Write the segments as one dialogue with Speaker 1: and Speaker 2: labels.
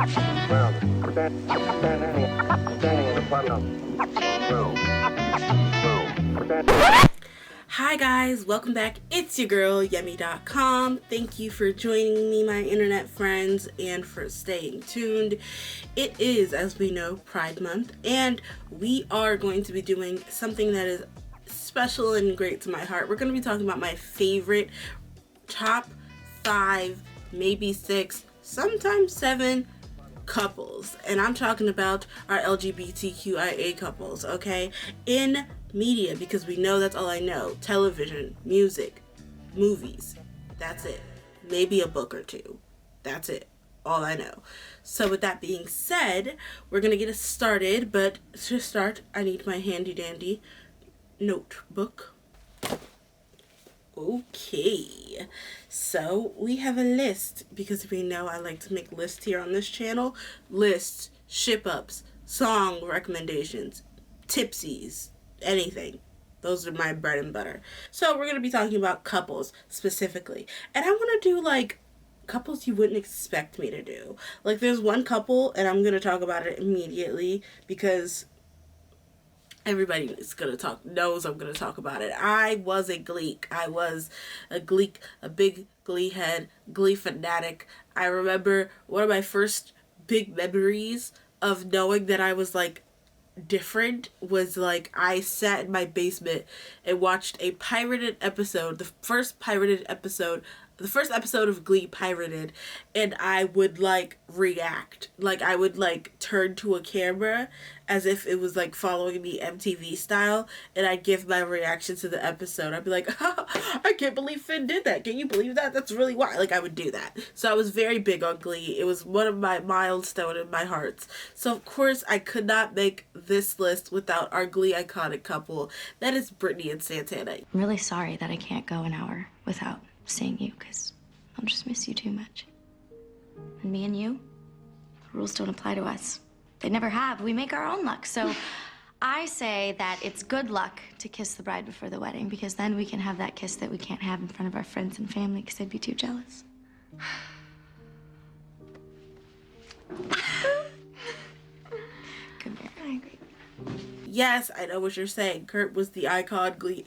Speaker 1: Hi guys, welcome back. It's your girl, Yummy.com. Thank you for joining me, my internet friends, and for staying tuned. It is, as we know, Pride Month, and we are going to be doing something that is special and great to my heart. We're going to be talking about my favorite top 5, maybe 6, sometimes 7 couples, and I'm talking about our LGBTQIA couples, okay, in media, because we know that's all I know. Television, music, movies, that's it. Maybe a book or two, that's it, all I know. So with that being said, we're gonna get it started, but to start I need my handy dandy notebook. Okay, so we have a list, because we know I like to make lists here on this channel. Lists, ship-ups, song recommendations, tipsies, anything. Those are my bread and butter. So we're going to be talking about couples specifically. And I want to do like couples you wouldn't expect me to do. Like there's one couple, and I'm going to talk about it immediately because everybody is knows I'm gonna talk about it. I was a Gleek. I was a Gleek, a big Glee head, Glee fanatic. I remember one of my first big memories of knowing that I was like different was like I sat in my basement and watched a pirated episode, the first episode of Glee pirated, and I would like react. Like I would like turn to a camera as if it was like following me MTV style, and I'd give my reaction to the episode. I'd be like, oh, I can't believe Finn did that. Can you believe that? That's really wild. Like I would do that. So I was very big on Glee. It was one of my milestones in my hearts. So of course I could not make this list without our Glee iconic couple. That is Brittany and Santana.
Speaker 2: I'm really sorry that I can't go an hour without seeing you, because I'll just miss you too much. And me and you, the rules don't apply to us. They never have. We make our own luck. So I say that it's good luck to kiss the bride before the wedding, because then we can have that kiss that we can't have in front of our friends and family because they'd be too jealous. Come here. I agree.
Speaker 1: Yes, I know what you're saying. Kurt was the icon Glee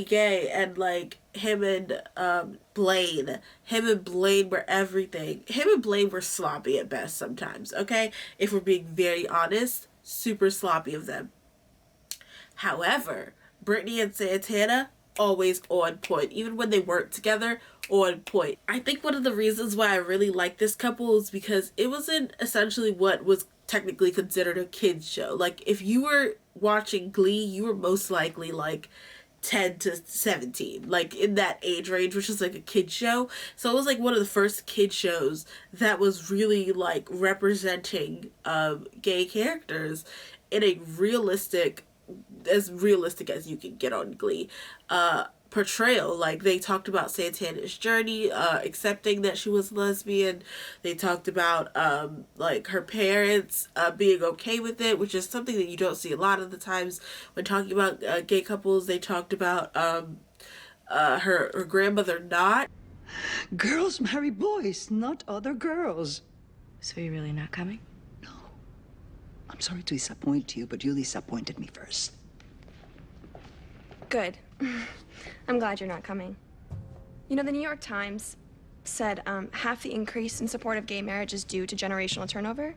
Speaker 1: gay, and like him and Blaine were everything. Him and Blaine were sloppy at best sometimes, okay? If we're being very honest, super sloppy of them. However, Brittany and Santana, always on point. Even when they weren't together, on point. I think one of the reasons why I really like this couple is because it wasn't essentially what was technically considered a kid's show. Like if you were watching Glee, you were most likely like 10 to 17, like in that age range, which is like a kid show. So it was like one of the first kid shows that was really like representing gay characters in a realistic as you can get on Glee portrayal. Like they talked about Santana's journey, accepting that she was lesbian. They talked about like her parents being okay with it, which is something that you don't see a lot of the times when talking about gay couples. They talked about her grandmother not.
Speaker 3: Girls marry boys, not other girls.
Speaker 2: So you're really not coming?
Speaker 3: No. I'm sorry to disappoint you, but you disappointed me first.
Speaker 4: Good. I'm glad you're not coming. You know, the New York Times said half the increase in support of gay marriage is due to generational turnover.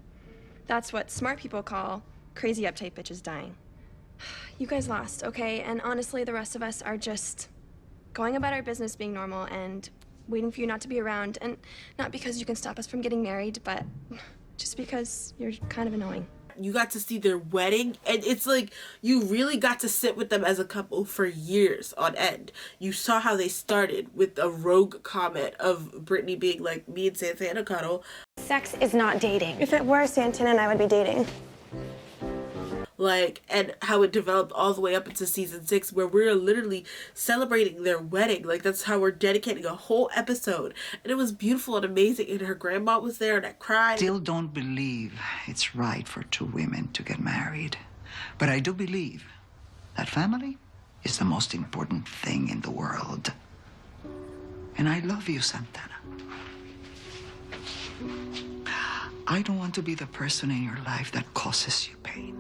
Speaker 4: That's what smart people call crazy uptight bitches dying. You guys lost, okay? And honestly, the rest of us are just going about our business being normal and waiting for you not to be around. And not because you can stop us from getting married, but just because you're kind of annoying.
Speaker 1: You got to see their wedding, and it's like you really got to sit with them as a couple for years on end. You saw how they started with a rogue comment of Brittany being like, me and Santana cuddle.
Speaker 5: Sex is not dating.
Speaker 4: If it were, Santana and I would be dating.
Speaker 1: Like, and how it developed all the way up into season 6, where we're literally celebrating their wedding. Like, that's how we're dedicating a whole episode. And it was beautiful and amazing, and her grandma was there, and I cried.
Speaker 3: Still don't believe it's right for two women to get married. But I do believe that family is the most important thing in the world. And I love you, Santana. I don't want to be the person in your life that causes you pain.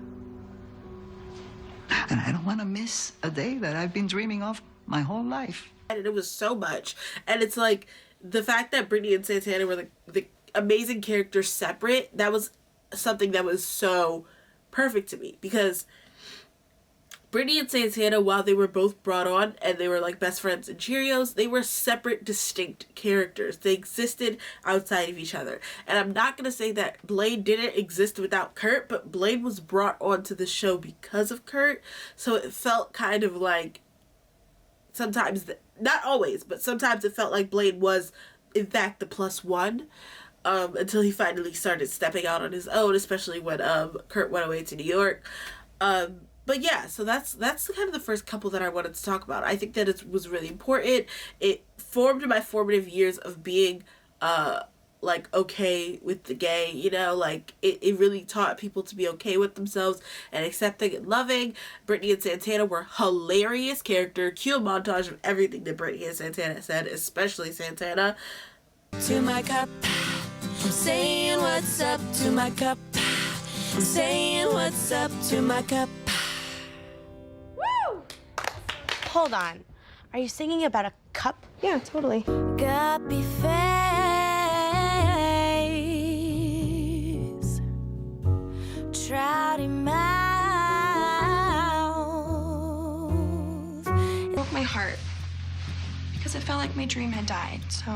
Speaker 3: And I don't want to miss a day that I've been dreaming of my whole life.
Speaker 1: And it was so much. And it's like the fact that Brittany and Santana were the amazing characters separate, that was something that was so perfect to me. Because Brittany and Santana, while they were both brought on and they were like best friends and Cheerios, they were separate, distinct characters. They existed outside of each other. And I'm not going to say that Blaine didn't exist without Kurt, but Blaine was brought onto the show because of Kurt. So it felt kind of like sometimes, not always, but sometimes it felt like Blaine was in fact the plus one. Until he finally started stepping out on his own, especially when Kurt went away to New York. But yeah, so that's kind of the first couple that I wanted to talk about. I think that it was really important. It formed my formative years of being like okay with the gay, you know, like it really taught people to be okay with themselves and accepting and loving. Brittany and Santana were hilarious character. Cue a montage of everything that Brittany and Santana said, especially Santana.
Speaker 6: To my cup, I'm saying what's up to my cup. I'm saying what's up to my cup.
Speaker 5: Woo! Hold on. Are you singing about a cup?
Speaker 4: Yeah, totally.
Speaker 6: Guppy face, trouty mouth.
Speaker 4: It broke my heart because it felt like my dream had died, so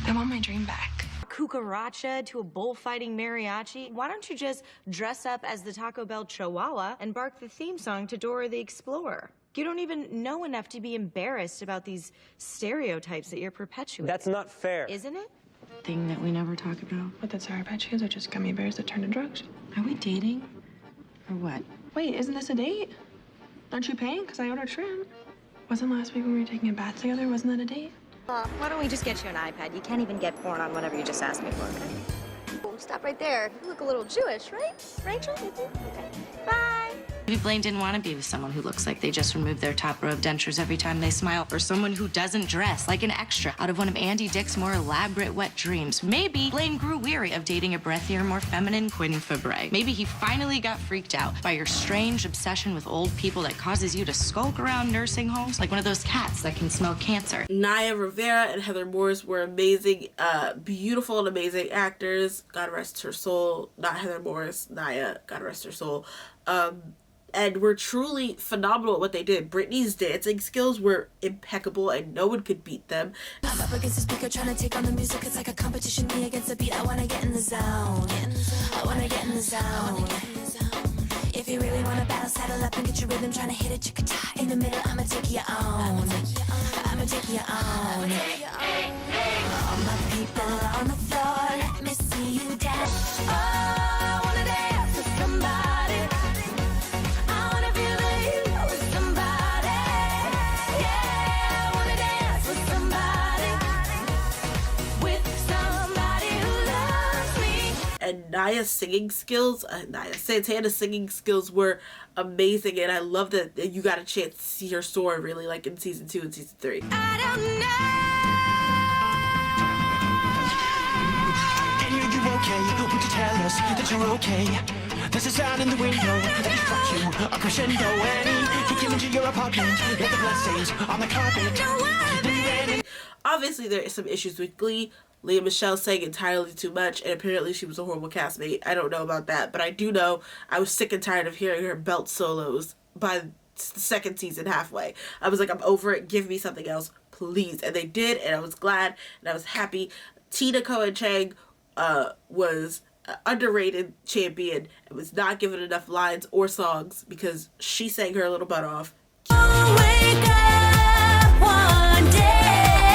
Speaker 4: I want my dream back.
Speaker 5: Cucaracha to a bullfighting mariachi? Why don't you just dress up as the Taco Bell Chihuahua and bark the theme song to Dora the Explorer? You don't even know enough to be embarrassed about these stereotypes that you're perpetuating.
Speaker 7: That's not fair.
Speaker 5: Isn't it?
Speaker 2: Thing that we never talk about.
Speaker 4: What, that Sour Patch Kids are just gummy bears that turn to drugs?
Speaker 2: Are we dating? Or what?
Speaker 4: Wait, isn't this a date? Aren't you paying? Because I ordered shrimp. Wasn't last week when we were taking a bath together? Wasn't that a date?
Speaker 5: Why don't we just get you an iPad? You can't even get porn on whatever you just asked me for, okay?
Speaker 8: Oh, stop right there. You look a little Jewish, right? Rachel? Okay. Bye.
Speaker 2: Maybe Blaine didn't want to be with someone who looks like they just removed their top row of dentures every time they smile, or someone who doesn't dress like an extra out of one of Andy Dick's more elaborate wet dreams. Maybe Blaine grew weary of dating a breathier, more feminine Quinn Fabray. Maybe he finally got freaked out by your strange obsession with old people that causes you to skulk around nursing homes like one of those cats that can smell cancer.
Speaker 1: Naya Rivera and Heather Morris were amazing, beautiful and amazing actors. God rest her soul. Not Heather Morris, Naya, God rest her soul. And were truly phenomenal at what they did. Brittany's dancing skills were impeccable and no one could beat them.
Speaker 6: I'm up against the speaker trying to take on the music. It's like a competition, me against the beat. I wanna get in the zone. I wanna get in the zone. If you really wanna battle, saddle up and get your rhythm. Trying to hit it, chicka-cha. In the middle, I'ma take you on. I'ma take you on. All my people on the floor, let me see you dance. Oh, I wanna dance with somebody.
Speaker 1: And Naya's singing skills, Santana's singing skills were amazing, and I love that you got a chance to see her soar really like in season 2 and season 3.
Speaker 6: I don't know.
Speaker 9: Hey, are you okay? Would you tell us that you're okay? There's a sound in the window that distracts you. A crescendo, Annie. Take you into your apartment. Let the blood stains on the carpet.
Speaker 1: Obviously, there are some issues with Glee. Leah Michelle sang entirely too much, and apparently she was a horrible castmate. I don't know about that, but I do know I was sick and tired of hearing her belt solos by the second season halfway. I was like, I'm over it. Give me something else, please. And they did, and I was glad, and I was happy. Tina Cohen-Chang was an underrated champion and was not given enough lines or songs because she sang her little butt off.
Speaker 6: I'll wake up one day,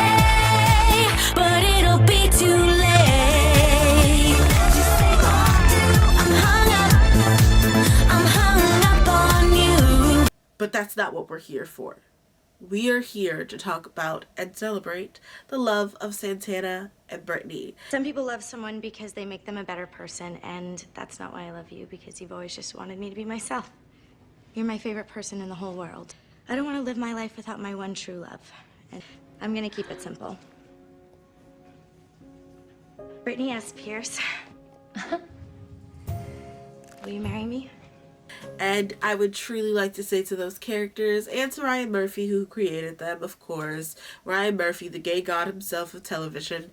Speaker 6: but it'll be too late. I'm hung up on you.
Speaker 1: But that's not what we're here for. We are here to talk about and celebrate the love of Santana and Brittany.
Speaker 2: Some people love someone because they make them a better person, and that's not why I love you, because you've always just wanted me to be myself. You're my favorite person in the whole world. I don't want to live my life without my one true love, and I'm gonna keep it simple. Brittany S. Pierce. Will you marry me?
Speaker 1: And I would truly like to say to those characters, and to Ryan Murphy, who created them, of course, Ryan Murphy, the gay god himself of television,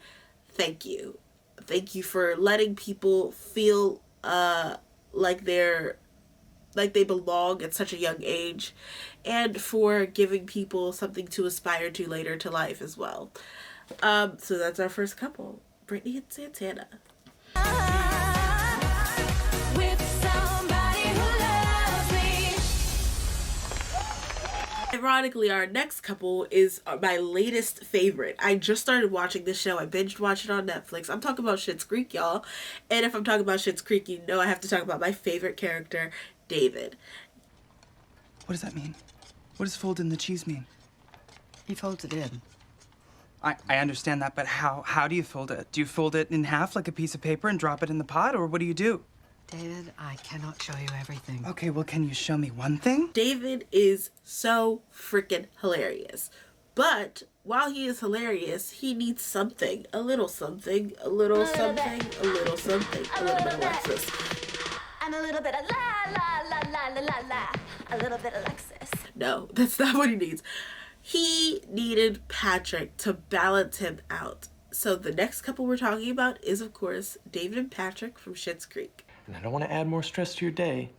Speaker 1: thank you. Thank you for letting people feel like they belong at such a young age, and for giving people something to aspire to later to life as well. So that's our first couple, Brittany and Santana. Ironically, our next couple is my latest favorite. I just started watching this show. I binged watched it on Netflix. I'm talking about Schitt's Creek, y'all. And if I'm talking about Schitt's Creek, you know I have to talk about my favorite character, David.
Speaker 7: What does that mean? What does fold in the cheese mean?
Speaker 3: He folds it in.
Speaker 7: I understand that, but how do you fold it? Do you fold it in half like a piece of paper and drop it in the pot, or what do you do?
Speaker 3: David, I cannot show you everything.
Speaker 7: Okay, well, can you show me one thing?
Speaker 1: David is so freaking hilarious. But while he is hilarious, he needs something. A little something. A little something. A little something. A little bit of Alexis.
Speaker 8: And a little bit of la la la la la la la. A little bit of Alexis.
Speaker 1: No, that's not what he needs. He needed Patrick to balance him out. So the next couple we're talking about is, of course, David and Patrick from Schitt's Creek.
Speaker 9: And I don't want to add more stress to your day,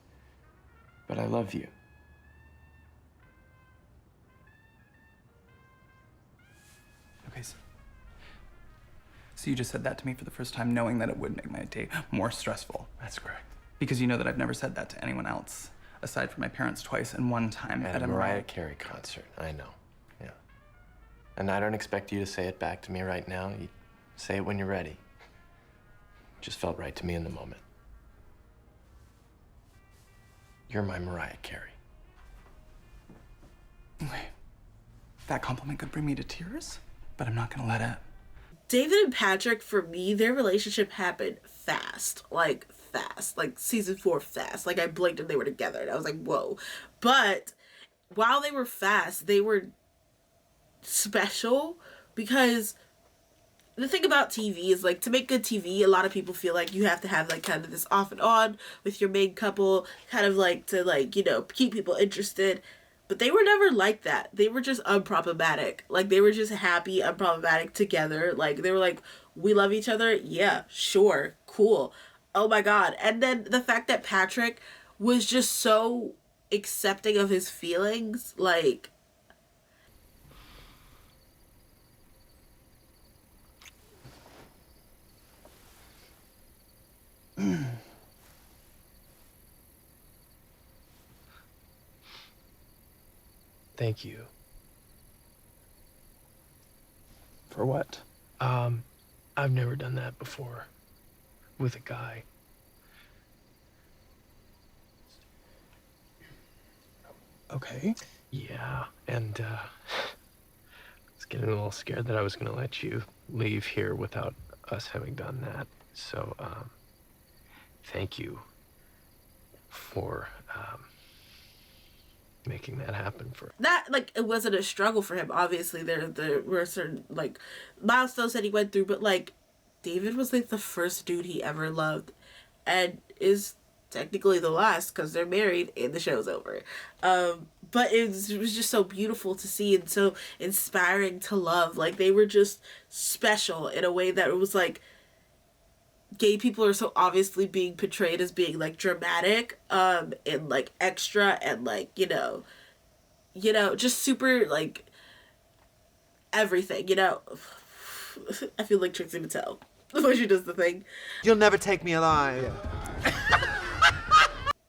Speaker 9: but I love you.
Speaker 7: Okay, so you just said that to me for the first time, knowing that it would make my day more stressful.
Speaker 9: That's correct.
Speaker 7: Because you know that I've never said that to anyone else, aside from my parents twice and one time
Speaker 9: At a Mariah Carey concert, I know. Yeah. And I don't expect you to say it back to me right now. You say it when you're ready. It just felt right to me in the moment. You're my Mariah Carey.
Speaker 7: Okay. That compliment could bring me to tears, but I'm not gonna let it.
Speaker 1: David and Patrick, for me, their relationship happened fast. Like season 4 fast. Like, I blinked and they were together, and I was like, whoa. But while they were fast, they were special, because the thing about TV is, like, to make good TV, a lot of people feel like you have to have, like, kind of this off and on with your main couple, kind of, like, to, like, you know, keep people interested. But they were never like that. They were just unproblematic. Like, they were just happy, unproblematic together. Like, they were like, we love each other? Yeah, sure, cool. Oh my God. And then the fact that Patrick was just so accepting of his feelings, like...
Speaker 9: Thank you.
Speaker 10: For what?
Speaker 9: I've never done that before. With a guy.
Speaker 10: Okay.
Speaker 9: Yeah, and I was getting a little scared that I was gonna let you leave here without us having done that. So, thank you for making that happen for
Speaker 1: that. Like, it wasn't a struggle for him. Obviously, there were certain, like, milestones that he went through, but, like, David was, like, the first dude he ever loved, and is technically the last, because they're married and the show's over. But it was just so beautiful to see and so inspiring to love. Like, they were just special in a way that it was like, gay people are so obviously being portrayed as being, like, dramatic, and, like, extra, and, like, you know, just super, like, everything, you know. I feel like Trixie Mattel when she does the thing.
Speaker 10: You'll never take me alive.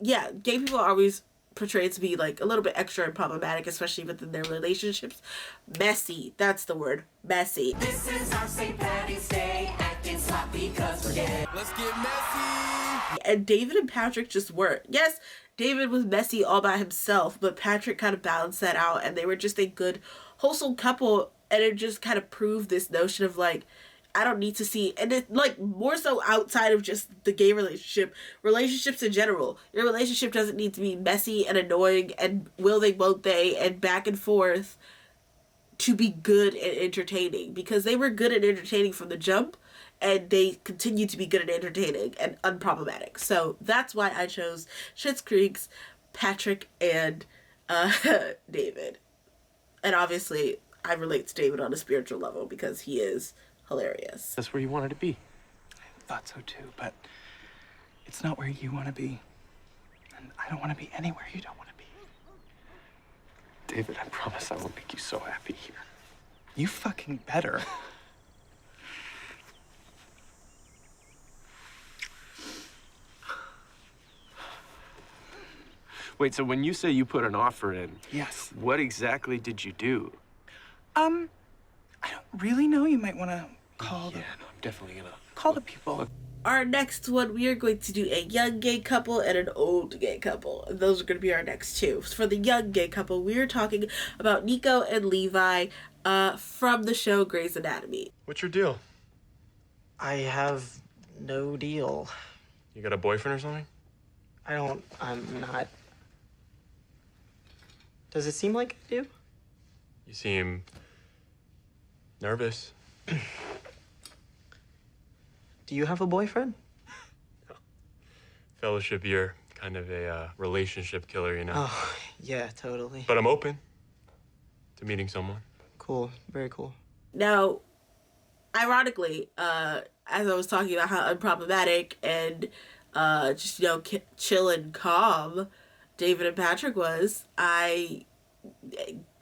Speaker 1: Yeah, gay people are always portrayed to be, like, a little bit extra and problematic, especially within their relationships. Messy. That's the word. Messy.
Speaker 11: This is our St. Patty's Day, acting sloppy because we're gay. Let's get messy.
Speaker 1: And David and Patrick just weren't. Yes, David was messy all by himself, but Patrick kind of balanced that out, and they were just a good, wholesome couple, and it just kind of proved this notion of, like, I don't need to see, and it, like, more so outside of just the gay relationship, relationships in general. Your relationship doesn't need to be messy and annoying and will they, won't they, and back and forth to be good and entertaining, because they were good and entertaining from the jump, and they continue to be good and entertaining and unproblematic. So that's why I chose Schitt's Creek's Patrick and David. And obviously, I relate to David on a spiritual level because he is hilarious.
Speaker 9: That's where you wanted to be.
Speaker 7: I thought so too, but it's not where you want to be. And I don't want to be anywhere you don't want to be.
Speaker 9: David, I promise I will make you so happy here.
Speaker 7: You fucking better.
Speaker 9: Wait, so when you say you put an offer in,
Speaker 7: Yes.
Speaker 9: what exactly did you do?
Speaker 7: I don't really know. You might want to call
Speaker 9: Yeah, no, I'm definitely gonna
Speaker 7: call the people.
Speaker 1: Our next one, we are going to do a young gay couple and an old gay couple. And those are going to be our next two. For the young gay couple, we are talking about Nico and Levi from the show Grey's Anatomy.
Speaker 12: What's your deal?
Speaker 13: I have no deal.
Speaker 12: You got a boyfriend or something?
Speaker 13: I'm not. Does it seem like I do?
Speaker 12: You seem nervous.
Speaker 13: Do you have a boyfriend?
Speaker 12: Fellowship, you're kind of a relationship killer, you know?
Speaker 13: Oh, yeah, totally.
Speaker 12: But I'm open to meeting someone.
Speaker 13: Cool, very cool.
Speaker 1: Now, ironically, as I was talking about how unproblematic and just, you know, chill and calm David and Patrick was, I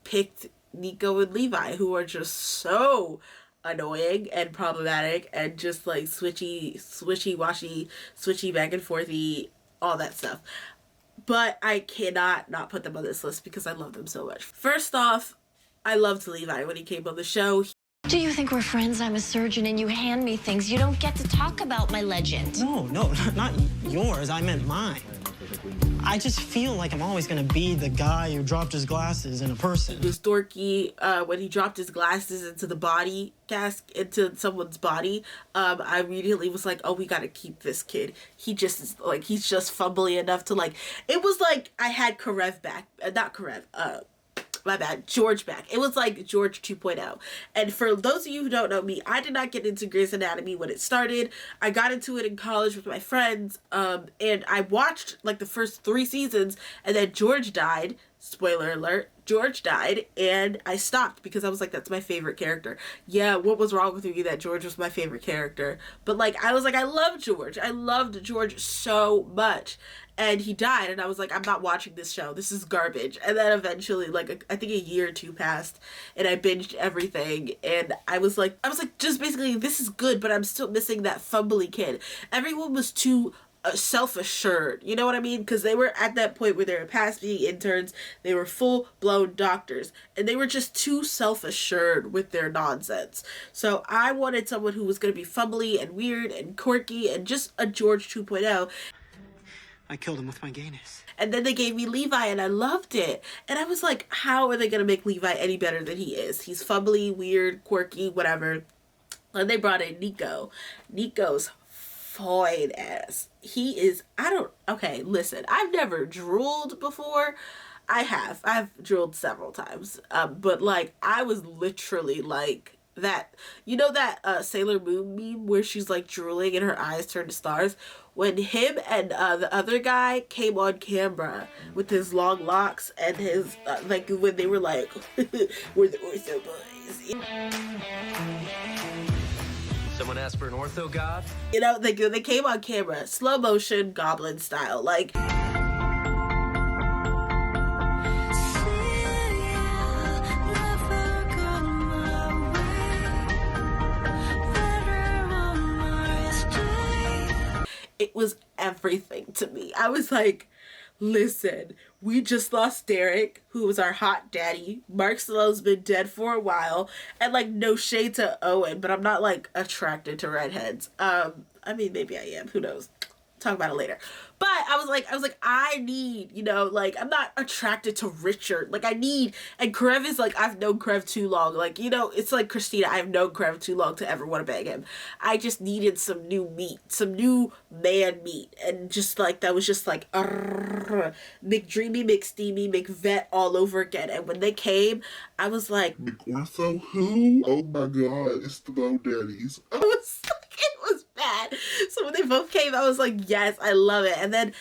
Speaker 1: picked Nico and Levi, who are just so annoying and problematic and just like swishy-washy, switchy back and forthy, all that stuff. But I cannot not put them on this list because I love them so much. First off, I loved Levi when he came on the show.
Speaker 2: Do you think we're friends? I'm a surgeon and you hand me things. You don't get to talk about my legend.
Speaker 13: No, not yours. I meant mine. I just feel like I'm always gonna be the guy who dropped his glasses in a person.
Speaker 1: It was dorky when he dropped his glasses into the body cask, into someone's body. I immediately was like, oh, we gotta keep this kid. He just is like, he's just fumbly enough to like, it was like I had Karev back, not Karev, my bad, George back. It was like George 2.0. And for those of you who don't know me, I did not get into Grey's Anatomy when it started. I got into it in college with my friends, and I watched like the first 3 seasons, and then George died. Spoiler alert, George died, and I stopped because I was like, that's my favorite character. Yeah, what was wrong with me that George was my favorite character? But like, I was like, I love George. I loved George so much. And he died, and I was like, I'm not watching this show. This is garbage. And then eventually, like, I think a year or 2 passed, and I binged everything, and I was like, just basically, this is good, but I'm still missing that fumbly kid. Everyone was too self-assured, you know what I mean? Because they were at that point where they were past being interns, they were full-blown doctors, and they were just too self-assured with their nonsense. So I wanted someone who was going to be fumbly and weird and quirky and just a George 2.0.
Speaker 13: I killed him with my gayness.
Speaker 1: And then they gave me Levi, and I loved it. And I was like, how are they going to make Levi any better than he is? He's fumbly, weird, quirky, whatever. And they brought in Nico. Nico's fine ass. He is, okay, listen, I've never drooled before. I've drooled several times. But like, I was literally like, that, you know that Sailor Moon meme where she's like drooling and her eyes turn to stars? When him and the other guy came on camera with his long locks and his like when they were like, we're the ortho boys.
Speaker 14: Someone asked for an ortho god?
Speaker 1: You know, they came on camera, slow motion, goblin style, like. It was everything to me. I was like, listen, we just lost Derek, who was our hot daddy. Mark Stallone's been dead for a while. And like, no shade to Owen, but I'm not like attracted to redheads. I mean, maybe I am. Who knows? Talk about it later. But I was like, I need, you know, like, I'm not attracted to Richard. Like, I need, and Karev is like, I've known Karev too long. Like, you know, it's like Christina, I've known Karev too long to ever want to bang him. I just needed some new meat, some new man meat. And just like, that was just like, McDreamy, McSteamy, McVet all over again. And when they came, I was like,
Speaker 15: McOrtho who? Oh my god, it's the Bo Daddies.
Speaker 1: I was like, it dad. So when they both came, I was like, yes, I love it. And then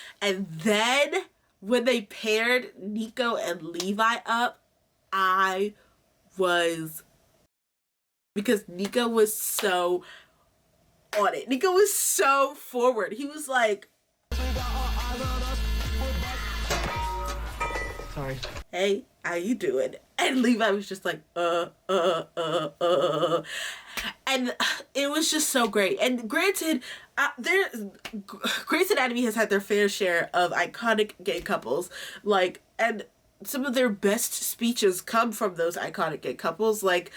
Speaker 1: when they paired Nico and Levi up, I was, because Nico was so on it. Nico was so forward. He was like,
Speaker 13: Sorry.
Speaker 1: hey, how you doing? And Levi was just like, And it was just so great. And granted, Grey's Anatomy has had their fair share of iconic gay couples, like, and some of their best speeches come from those iconic gay couples, like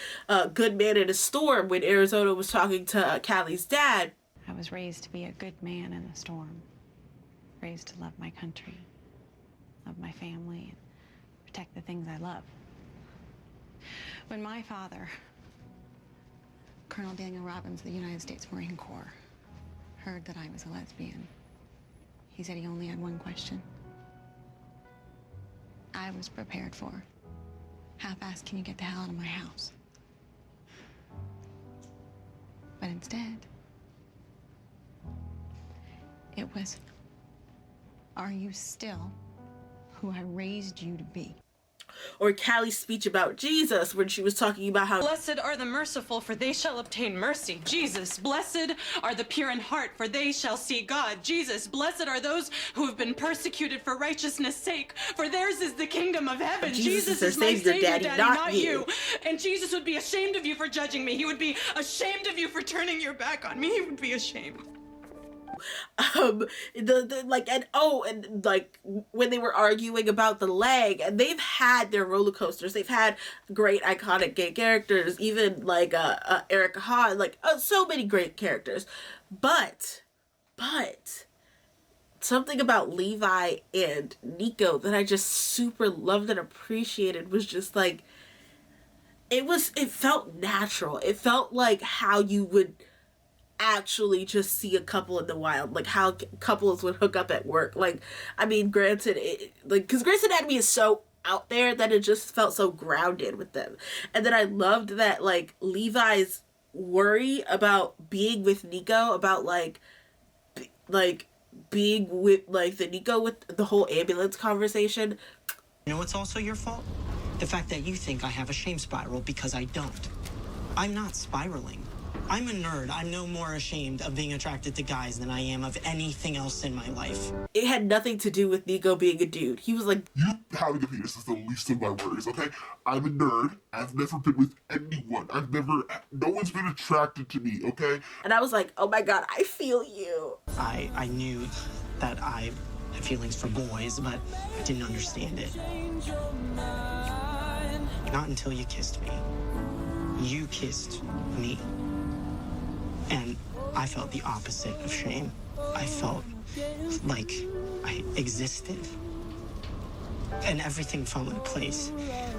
Speaker 1: Good Man in a Storm, when Arizona was talking to Callie's dad.
Speaker 15: I was raised to be a good man in a storm, raised to love my country, love my family, and protect the things I love. When my father, Colonel Daniel Robbins of the United States Marine Corps, heard that I was a lesbian, he said he only had one question. I was prepared for, how fast can you get the hell out of my house? But instead, it was, are you still who I raised you to be?
Speaker 1: Or Callie's speech about Jesus, when she was talking about how
Speaker 16: blessed are the merciful, for they shall obtain mercy. Jesus, blessed are the pure in heart, for they shall see God. Jesus, blessed are those who have been persecuted for righteousness' sake, for theirs is the kingdom of heaven.
Speaker 1: Jesus is my savior, daddy, not you.
Speaker 16: And Jesus would be ashamed of you for judging me. He would be ashamed of you for turning your back on me. He would be ashamed.
Speaker 1: and when they were arguing about the leg, and they've had their roller coasters, they've had great iconic gay characters, even like Erica Hahn, like so many great characters, but something about Levi and Nico that I just super loved and appreciated was just like, it felt natural. It felt like how you would actually just see a couple in the wild, like how couples would hook up at work. Like, I mean, granted, because Grey's Anatomy is so out there that it just felt so grounded with them. And then I loved that, like, Levi's worry about being with Nico, about being with the Nico with the whole ambulance conversation.
Speaker 13: You know what's also your fault? The fact that you think I have a shame spiral, because I don't. I'm not spiraling. I'm a nerd. I'm no more ashamed of being attracted to guys than I am of anything else in my life. It
Speaker 1: had nothing to do with Nico being a dude. He was like,
Speaker 17: you having a penis is the least of my worries, okay? I'm a nerd. I've never been with anyone. No one's been attracted to me, okay?
Speaker 1: And I was like, oh my God, I feel you.
Speaker 13: I knew that I had feelings for boys, but I didn't understand it. Not until you kissed me. You kissed me. And I felt the opposite of shame. I felt like I existed. And everything fell in place.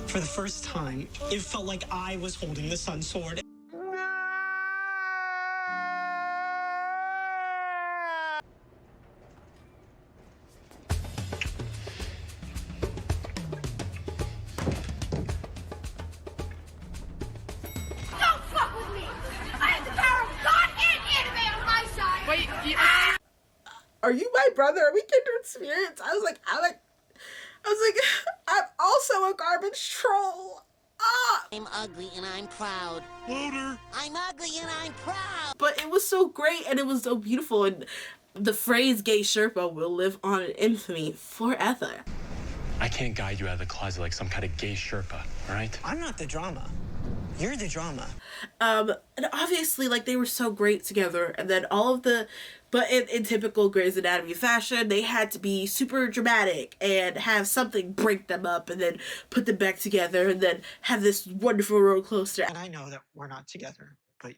Speaker 13: For the first time, it felt like I was holding the sun sword.
Speaker 1: Are you my brother? Are we kindred spirits? I was like, I'm also a garbage troll. Ah!
Speaker 18: I'm ugly and I'm proud. Louder. I'm ugly and I'm proud.
Speaker 1: But it was so great and it was so beautiful, and the phrase gay Sherpa will live on in infamy forever.
Speaker 12: I can't guide you out of the closet like some kind of gay Sherpa, all right?
Speaker 13: I'm not the drama. You're the drama.
Speaker 1: And obviously, like, they were so great together, and then but in typical Grey's Anatomy fashion, they had to be super dramatic and have something break them up and then put them back together and then have this wonderful roller coaster.
Speaker 13: And I know that we're not together, but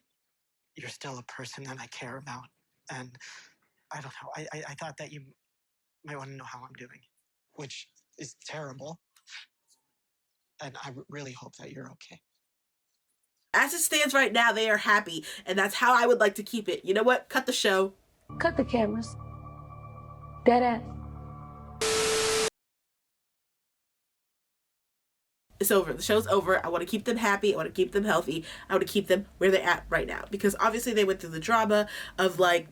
Speaker 13: you're still a person that I care about. And I don't know, I thought that you might want to know how I'm doing, which is terrible. And I really hope that you're okay.
Speaker 1: As it stands right now, they are happy, and that's how I would like to keep it. You know what? Cut the show.
Speaker 19: Cut the cameras. Dead ass.
Speaker 1: it's over. The show's over. I want to keep them happy. I want to keep them healthy. I want to keep them where they're at right now. Because obviously they went through the drama of like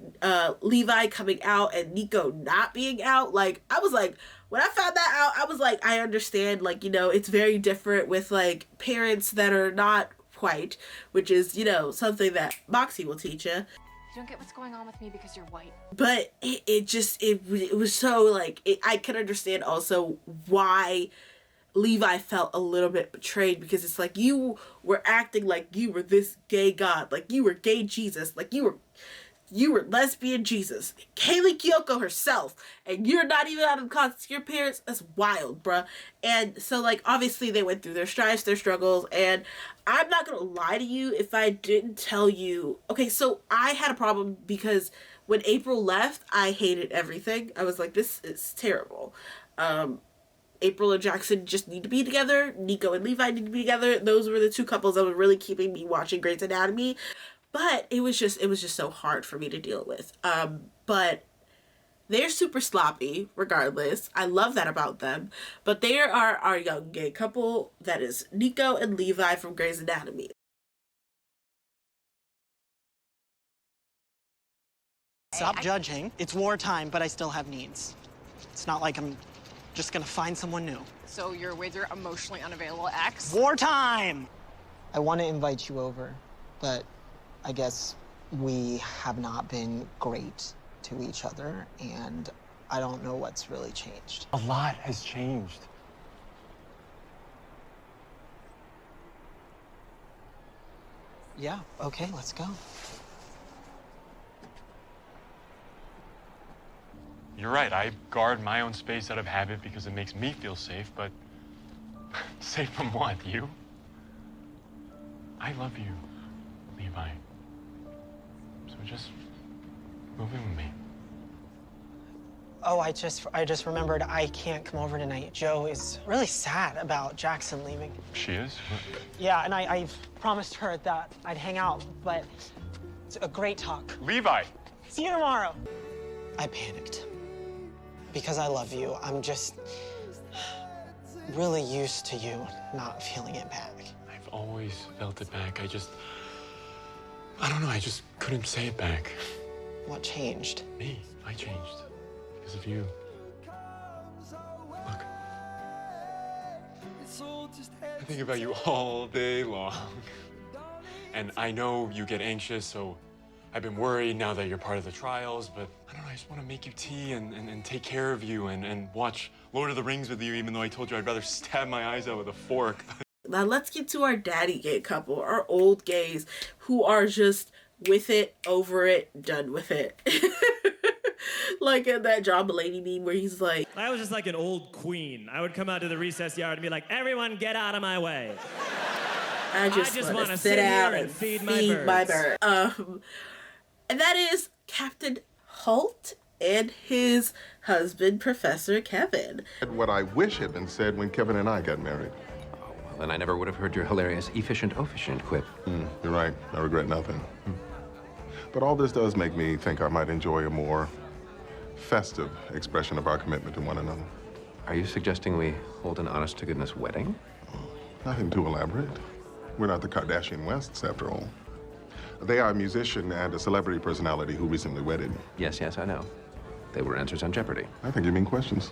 Speaker 1: Levi coming out and Nico not being out. Like, I was like, when I found that out, I was like, I understand. Like, you know, it's very different with like parents that are not white, which is, you know, something that Moxie will teach you.
Speaker 19: You don't get what's going on with me because you're white.
Speaker 1: But it was so like, I can understand also why Levi felt a little bit betrayed, because it's like you were acting like you were this gay god, like you were gay Jesus, like you were lesbian Jesus, Kaylee Kyoko herself, and you're not even out of context. Your parents, that's wild, bruh. And so like obviously they went through their strives, their struggles, and I'm not gonna lie to you if I didn't tell you. Okay, so I had a problem because when April left, I hated everything. I was like, this is terrible. April and Jackson just need to be together. Nico and Levi need to be together. Those were the two couples that were really keeping me watching Grey's Anatomy. But it was just so hard for me to deal with. But they're super sloppy, regardless. I love that about them. But they are our young gay couple. That is Nico and Levi from Grey's Anatomy.
Speaker 13: Stop judging. It's wartime, but I still have needs. It's not like I'm just gonna find someone new.
Speaker 19: So you're with your emotionally unavailable ex?
Speaker 13: Wartime! I want to invite you over, but I guess we have not been great to each other, and I don't know what's really changed.
Speaker 12: A lot has changed.
Speaker 13: Yeah, okay, let's go.
Speaker 12: You're right, I guard my own space out of habit because it makes me feel safe, but safe from what, you? I love you, Levi. So just move in with me.
Speaker 13: Oh, I just remembered I can't come over tonight. Joe is really sad about Jackson leaving.
Speaker 12: She is?
Speaker 13: Yeah, and I've promised her that I'd hang out, but it's a great talk.
Speaker 12: Levi!
Speaker 13: See you tomorrow. I panicked. Because I love you, I'm just really used to you not feeling it back.
Speaker 12: I've always felt it back. I don't know, I just couldn't say it back.
Speaker 13: What changed?
Speaker 12: Me. I changed. Because of you. Look. I think about you all day long. And I know you get anxious, so I've been worried now that you're part of the trials, but I don't know, I just want to make you tea and take care of you and watch Lord of the Rings with you, even though I told you I'd rather stab my eyes out with a fork.
Speaker 1: Now let's get to our daddy gay couple, our old gays who are just with it, over it, done with it. Like in that John Mulaney meme where he's like,
Speaker 20: I was just like an old queen. I would come out to the recess yard and be like, everyone get out of my way.
Speaker 1: I just want to sit out and feed my bird. And that is Captain Holt and his husband, Professor Kevin.
Speaker 21: What I wish had been said when Kevin and I got married.
Speaker 22: Oh, well, then I never would have heard your hilarious efficient quip.
Speaker 21: You're right. I regret nothing. But all this does make me think I might enjoy a more festive expression of our commitment to one another.
Speaker 22: Are you suggesting we hold an honest-to-goodness wedding?
Speaker 21: Nothing too elaborate. We're not the Kardashian Wests, after all. They are a musician and a celebrity personality who recently wedded.
Speaker 22: Yes, I know. They were answers on Jeopardy.
Speaker 21: I think you mean questions.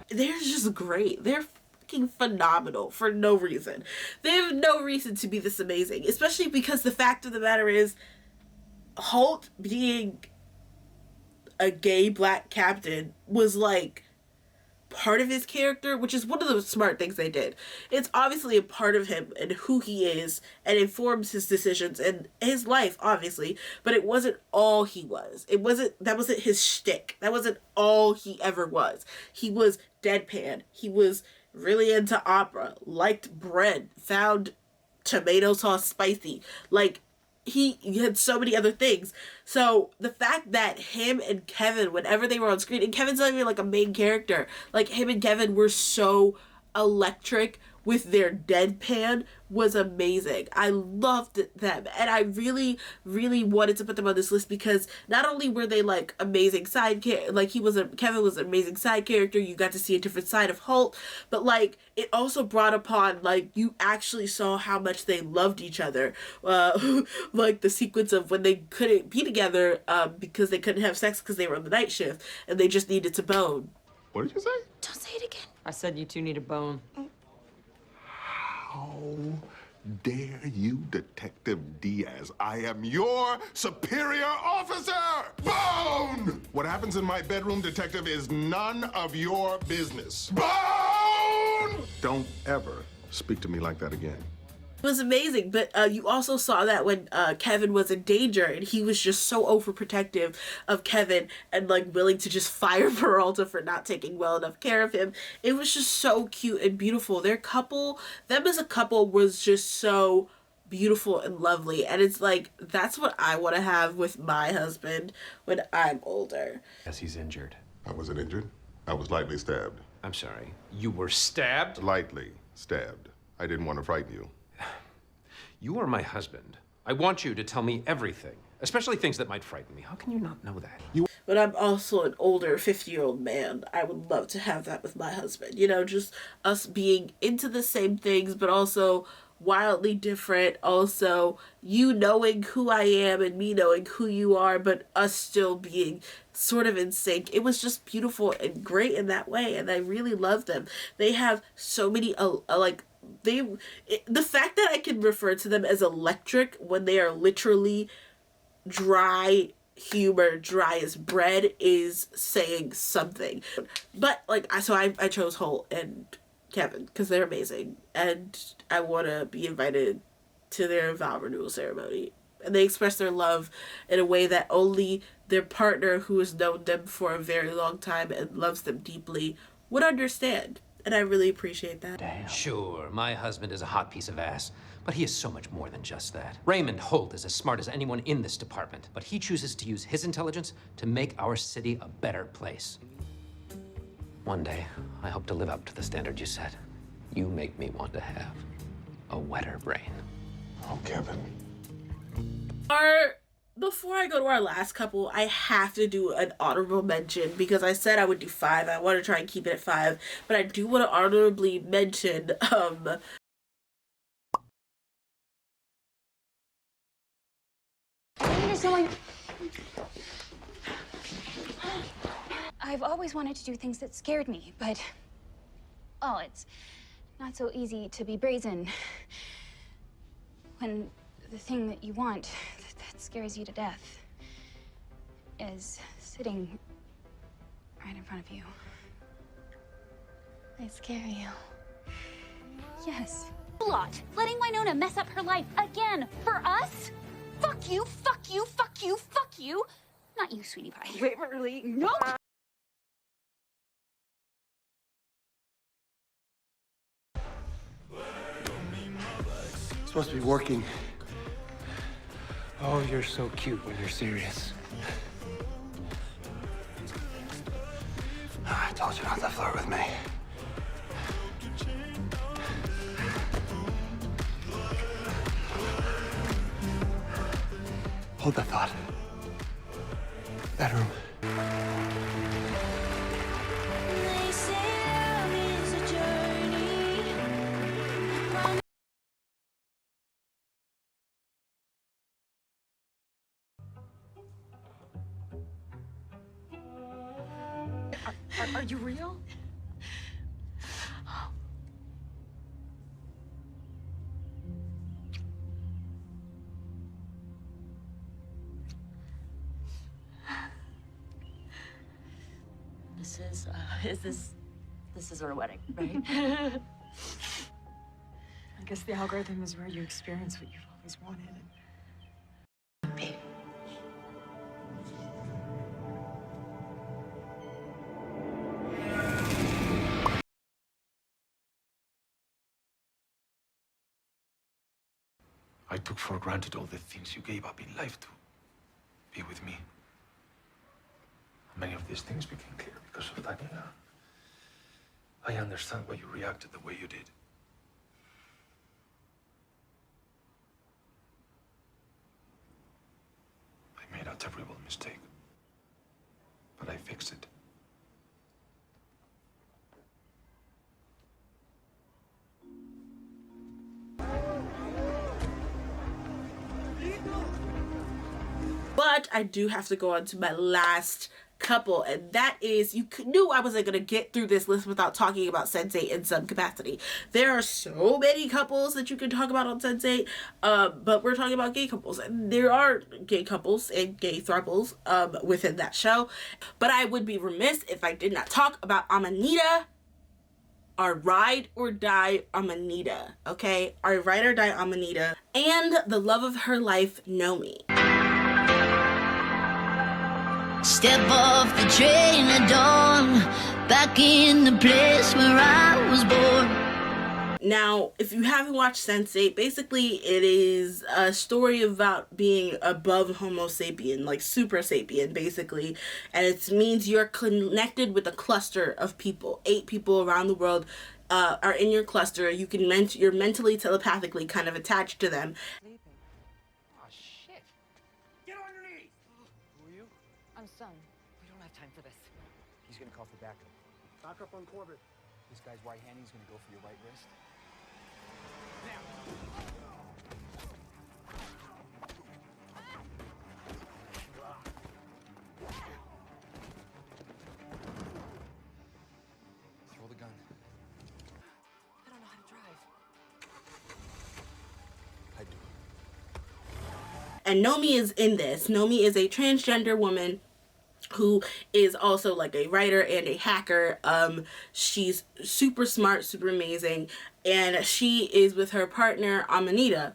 Speaker 1: They're just great. They're fucking phenomenal for no reason. They have no reason to be this amazing, especially because the fact of the matter is, Holt being a gay black captain was like part of his character, which is one of the smart things they did. It's obviously a part of him and who he is and informs his decisions and his life, obviously, but it wasn't all he was. That wasn't his shtick. That wasn't all he ever was. He was deadpan. He was really into opera, liked bread, found tomato sauce spicy. Like, he had so many other things. So the fact that him and Kevin, whenever they were on screen, and Kevin's not even like a main character, like him and Kevin were so electric with their deadpan was amazing. I loved them, and I really, really wanted to put them on this list because not only were they like amazing side like Kevin was an amazing side character. You got to see a different side of Holt, but like it also brought upon like you actually saw how much they loved each other. Like the sequence of when they couldn't be together because they couldn't have sex because they were on the night shift and they just needed to bone.
Speaker 21: What did you say?
Speaker 8: Don't say it again.
Speaker 4: I said you two need a bone.
Speaker 21: How dare you, Detective Diaz? I am your superior officer! Bone! What happens in my bedroom, Detective, is none of your business. Bone! Don't ever speak to me like that again.
Speaker 1: It was amazing, but you also saw that when Kevin was in danger and he was just so overprotective of Kevin and like willing to just fire Peralta for not taking well enough care of him. It was just so cute and beautiful. Them as a couple was just so beautiful and lovely, and it's like that's what I want to have with my husband when I'm older.
Speaker 22: Yes, he's injured.
Speaker 21: I wasn't injured. I was lightly stabbed.
Speaker 22: I'm sorry. You were stabbed?
Speaker 21: Lightly stabbed. I didn't want to frighten you.
Speaker 22: You are my husband. I want you to tell me everything, especially things that might frighten me. How can you not know that?
Speaker 1: But I'm also an older 50-year-old man. I would love to have that with my husband. You know, just us being into the same things, but also wildly different. Also, you knowing who I am and me knowing who you are, but us still being sort of in sync. It was just beautiful and great in that way, and I really love them. They have so many, the fact that I can refer to them as electric when they are literally dry humor, dry as bread, is saying something. But like I chose Holt and Kevin because they're amazing, and I want to be invited to their vow renewal ceremony. And they express their love in a way that only their partner, who has known them for a very long time and loves them deeply, would understand. And I really appreciate that.
Speaker 22: Damn. Sure, my husband is a hot piece of ass, but he is so much more than just that. Raymond Holt is as smart as anyone in this department, but he chooses to use his intelligence to make our city a better place. One day, I hope to live up to the standard you set. You make me want to have a wetter brain.
Speaker 21: Oh, Kevin.
Speaker 1: Before I go to our last couple, I have to do an honorable mention because I said I would do 5. I want to try and keep it at 5, but I do want to honorably mention
Speaker 2: I've always wanted to do things that scared me, but it's not so easy to be brazen when the thing that you want that scares you to death is sitting right in front of you. I scare you. Yes.
Speaker 5: A lot. Letting Winona mess up her life again for us? Fuck you, fuck you, fuck you, fuck you. Not you, sweetie pie.
Speaker 4: Wait, really? No.
Speaker 10: Supposed to be working.
Speaker 9: Oh, you're so cute when you're serious.
Speaker 10: I told you not to flirt with me. Hold that thought. Bedroom.
Speaker 19: Are you real?
Speaker 4: This is our wedding, right? I guess the algorithm is where you experience what you've always wanted.
Speaker 23: I took for granted all the things you gave up in life to be with me. Many of these things became clear because of Daniela. I understand why you reacted the way you did. mistake. But I fixed it.
Speaker 1: But I do have to go on to my last couple, and that is, you knew I wasn't going to get through this list without talking about Sense8 in some capacity. There are so many couples that you can talk about on Sense8, but we're talking about gay couples, and there are gay couples and gay throuples within that show. But I would be remiss if I did not talk about Amanita, our ride or die Amanita, okay? Our ride or die Amanita, and the love of her life, Nomi.
Speaker 3: Step off the train at dawn, back in the place where I was born.
Speaker 1: Now, if you haven't watched Sense8, basically it is a story about being above Homo sapien, like super sapien, basically. And it means you're connected with a cluster of people. 8 people around the world are in your cluster. You can you're mentally, telepathically kind of attached to them.
Speaker 6: I'm Son. We don't have time for this.
Speaker 11: He's gonna call for backup. Back up on Corbett. This guy's right-handed. He's gonna go for your right wrist. Throw the gun.
Speaker 6: I don't know how to drive.
Speaker 11: I do.
Speaker 1: And Nomi is in this. Nomi is a transgender woman who is also like a writer and a hacker. She's super smart, super amazing, and she is with her partner Amanita.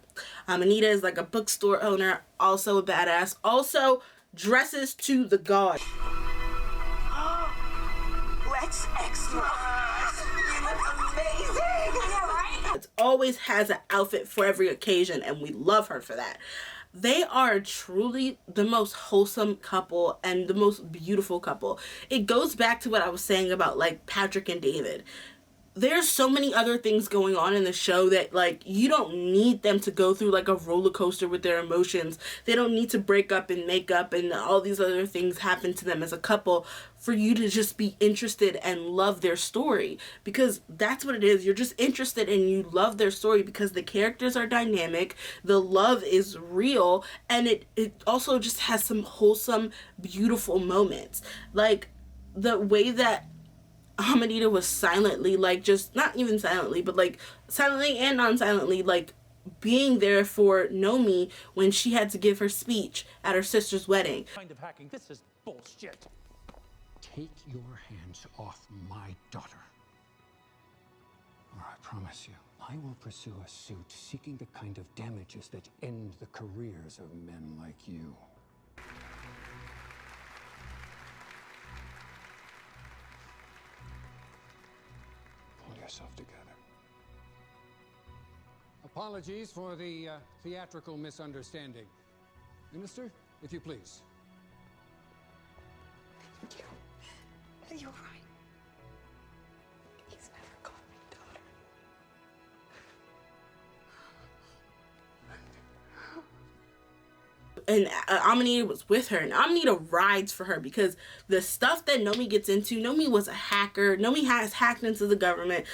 Speaker 1: Amanita is like a bookstore owner, also a badass, also dresses to the god.
Speaker 18: Let's extra. You look amazing.
Speaker 1: It always has an outfit for every occasion, and we love her for that. They are truly the most wholesome couple and the most beautiful couple. It goes back to what I was saying about like Patrick and David. There's so many other things going on in the show that like you don't need them to go through like a roller coaster with their emotions. They don't need to break up and make up and all these other things happen to them as a couple for you to just be interested and love their story, because that's what it is. You're just interested and you love their story because the characters are dynamic, the love is real, and it also just has some wholesome, beautiful moments. Like the way that Amanita was silently, like, just not even silently, but like silently and non-silently, like being there for Nomi when she had to give her speech at her sister's wedding.
Speaker 11: Kind of hacking. This is bullshit.
Speaker 24: Take your hands off my daughter, or I promise you, I will pursue a suit seeking the kind of damages that end the careers of men like you.
Speaker 11: Pull yourself together.
Speaker 24: Apologies for the theatrical misunderstanding. Minister, if you please.
Speaker 6: You're right. He's never called me daughter.
Speaker 1: And Amanita was with her, and Amanita rides for her because the stuff that Nomi gets into, Nomi was a hacker. Nomi has hacked into the government,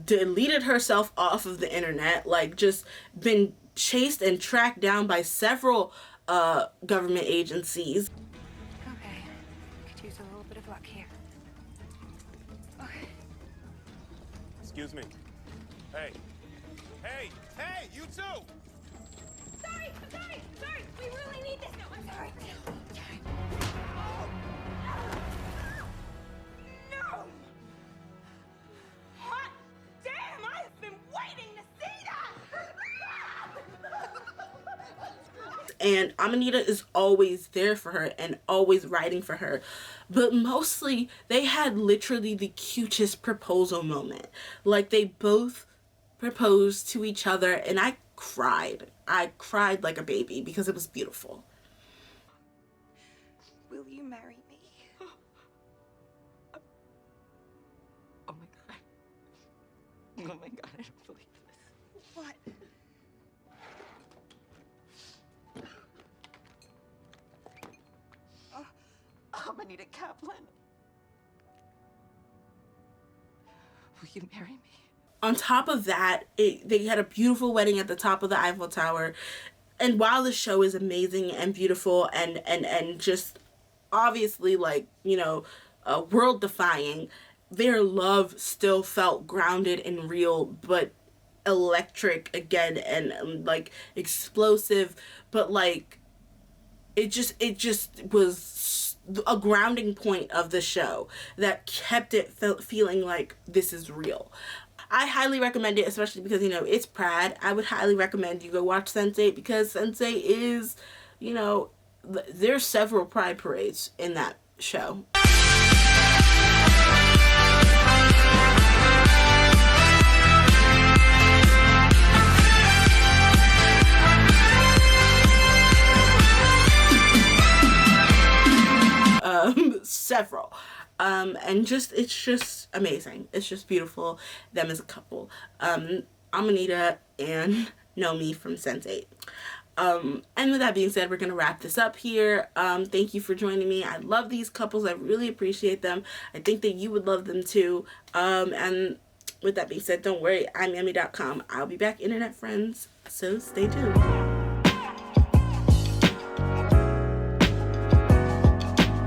Speaker 1: deleted herself off of the internet, like just been chased and tracked down by several government agencies.
Speaker 6: Okay. Could use a little bit of luck here. Okay.
Speaker 25: Excuse me. Hey. Hey! Hey! You too!
Speaker 18: Sorry, I'm sorry, sorry. We really need this. No, I'm sorry. No! Hot damn! I have been waiting to see that.
Speaker 1: And Amanita is always there for her and always writing for her. But mostly, they had literally the cutest proposal moment. Like, they both proposed to each other, and I cried. I cried like a baby because it was beautiful.
Speaker 6: Will you marry me? Oh my god. Oh my god, I don't believe this. What? Amanita Kaplan. Will you marry me?
Speaker 1: On top of that, they had a beautiful wedding at the top of the Eiffel Tower. And while the show is amazing and beautiful and just obviously, like, you know, world defying, their love still felt grounded and real, but electric again, and like explosive, but like it just was a grounding point of the show that kept it feeling like this is real. I highly recommend it, especially because, you know, it's Pride. I would highly recommend you go watch Sense8, because Sense8 is, you know, there's several Pride parades in that show. Several. And just, it's just amazing. It's just beautiful. Them as a couple. Amanita and Nomi from Sense8. And with that being said, we're going to wrap this up here. Thank you for joining me. I love these couples. I really appreciate them. I think that you would love them too. And with that being said, don't worry. I'm Yummy.com. I'll be back, internet friends. So stay tuned.